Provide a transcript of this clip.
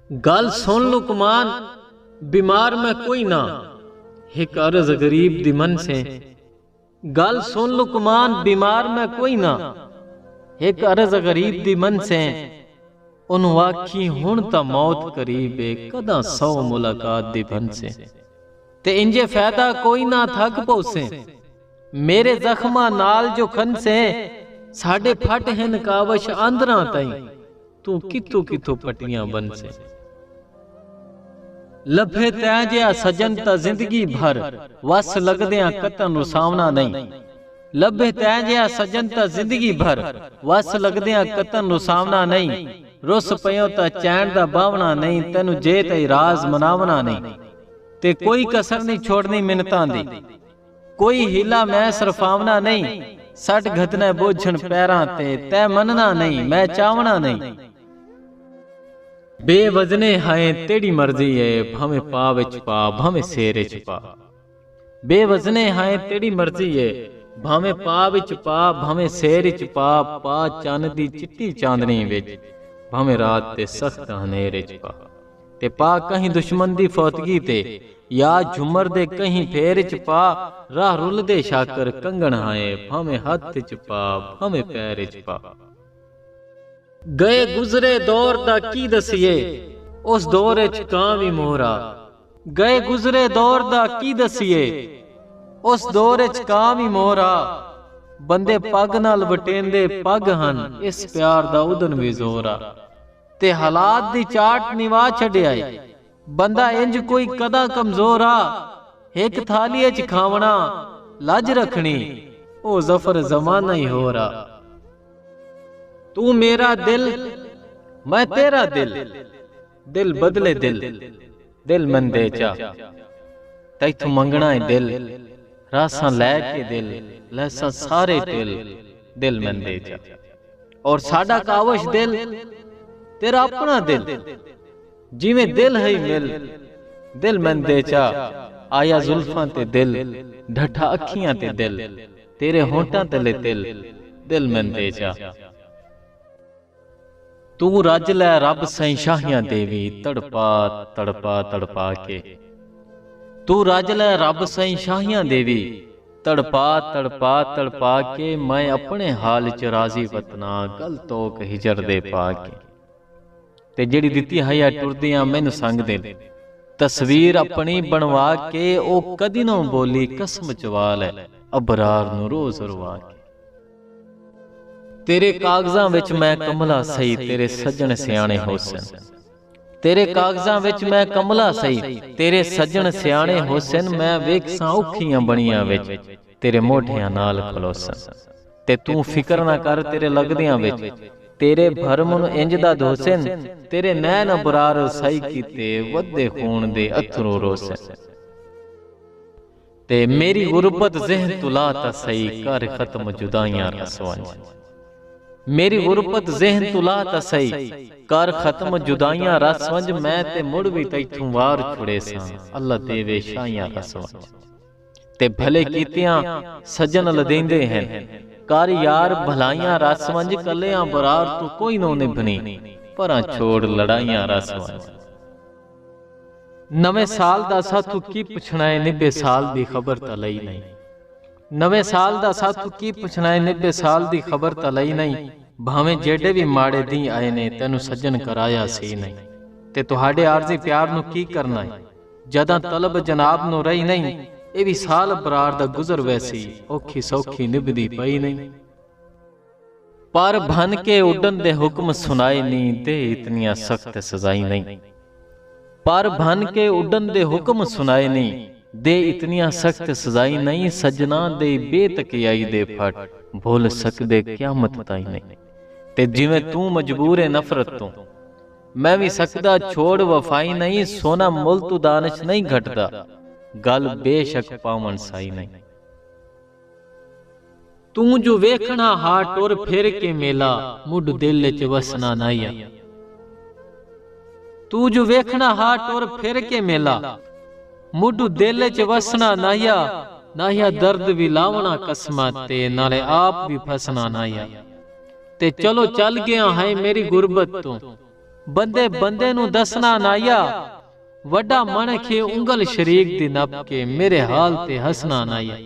गल सुन लुकमान, बीमार मैं कोई ना, एक अर्ज गरीब दी मन से। गल सुन लुकमान, बीमार मैं कोई ना, एक अर्ज गरीब दी मन से। उन वाखी हुण ता मौत करीब है, कदा सौ मुलाकात दी बन से। ते इंजे फायदा कोई ना थक पौसे, मेरे जख्मा नाल जो खन से। साडे फट हैं कावश आंदरा तई, तू कितों कितों पटियां बन से। लभे तैजिया सजन ता जिंदगी भर, वस लगदियां कतन रुसावना नहीं। लभे तैजिया सजन ता जिंदगी भर, वस लगदियां कतन रुसावना नहीं। रुस पयो ता चैन दा बावना नहीं, तेनु जे तई राज मनावना नहीं। ते कोई कसर नहीं छोड़नी मिन्नतां दी, कोई हीला मैं सरफावना नहीं। सट घतने बोझन पैरां ते, तै मनना नहीं मैं चावना नहीं। बेवजने हाय तेरी मर्जी है, भावे पा विच पा भावे शेर विच पा। बेवजने हाय तेरी मर्जी है, भावे पा विच पा भावे शेर विच पा। पा चन्न दी चिट्टी चांदनी विच, भावे रात ते सख्त हनेर विच पा। ते पा कहीं दुश्मन दी फौतगी ते, या झुमर दे कहीं फेर विच पा। राह रुलदे शाकर कंगण हाय, भावे हथ विच पा भावे पैर विच पा। गए गुजरे दौर दा की दसिए, उस दौर च कां भी मोहरा। गए गुजरे दौर दा की दसिए, उस दौर च कां भी मोहरा। बंदे पग नाल वटेंदे पग हन, इस प्यार दा उदन भी जोरा। ते हालात दी चाट निवा छड़िया, बंदा इंज कोई कदा कमजोर आ। एक थाली च खावना लज रखनी, ओ जफर जमाना ही हो रहा। तू मेरा दिल मैं तेरा दिल, दिल बदले दिल, दिल मन दे चा। तैथों मंगना है दिल, रासा लैके दिल, लैसा सारे दिल, दिल मन दे चा। और साडा कावश दिल, तेरा अपना दिल, जिवें दिल है मिल, दिल मन दे चा। आया जुल्फां ते दिल, ढठा अखियां ते दिल, तेरे होंठां तले दिल, दिल मन दे चा। तू रज लै रब सई शाहियां देवी, तड़पा तड़पा तड़पा के। तू रज लै रब सई शाहियां देवी, तड़पा तड़पा तड़पा के। मैं अपने हाल च राजी वतना, गल तोक हिजर दे पाके। ते जेड़ी दित्ती है टुरदियां मैनू संग दे, तस्वीर अपनी बनवा के। ओ कदी ना बोली कसम चवाल है, अबरार नू रोज रुवा के। तेरे कागजां विच मैं कमला सही, तेरे सज्जन सियाणे हुसैन। तेरे कागजां विच मैं कमला सही, तेरे सज्जन सियाणे हुसैन। मैं वेखसां औखियां बणियां विच, तेरे मोढियां नाल खलोसन। ते तू फिकर ना कर तेरे लगदियां विच, तेरे भरम नूं इंज दा धोसन। तेरे नैन अबरार सही कीते, वधे खून दे अथरू रोसन। ते मेरी गुरबत ज़हन तुला ता सही, कर खत्म जुदाइयां रसवंज। मेरी गुरबत ज़हन तुला ता सही, कर खत्म जुदाइयां रसवंज। मैं ते मुड़ भी तैथों वार छुड़े सां, अल्लाह देवे शाइयां रसवंज। ते भले कीतियां सजन लदेंदे हैं, कर यार भलाइयां रसवंज। कलियां बरार तू कोई नो निभनी, परां छोड़ लड़ाइयां रसवंज। नवे साल दा साथू की पुछना है, निब्बे साल दी खबर ता लई नहीं। नवे साल दा साथू की पुछना है, निब्बे साल दी खबर ता लई नहीं। भावें जेडे भी माड़े दी आए ने, तेनू सज्जन कराया सी नहीं। ते तुहाडे आरजी प्यार नू की करना है, जदां तलब जनाब नू रही नहीं। ए भी साल बरार दा गुजर वैसी, औखी सौखी निभदी पई नहीं। पर भन के उडन दे हुक्म सुनाए नहीं, दे इतनियां सख्त सजाई नहीं। पर भन के उडन दे हुक्म सुनाए नहीं, दे इतनियां सख्त सजाई नहीं। सजना दे बेतकियाई दे फट, भूल सकदे क़यामत ताई नहीं। ते जिवें तू मजबूर है नफरत तो, मैं भी सकदा छोड़ वफाई नहीं। सोना मुल तू दानिश नहीं घटदा, गल बेशक पावन साई नहीं। तू जो वेखना हा टुर फिर के मेला, मुड दिल च वसना नाया। तू जो वेखना हा टुर फिर के मेला, मुड दिल च वसना नाया। नाया दर्द भी लावना कसमा ते, नाले आप भी फसना नाया। ते चलो चल गया है मेरी गुरबत तो, बंदे बंदे नू दसना नाया, वड्डा मन खे उंगल शरीक दी नप के मेरे हाल ते हसना नाया।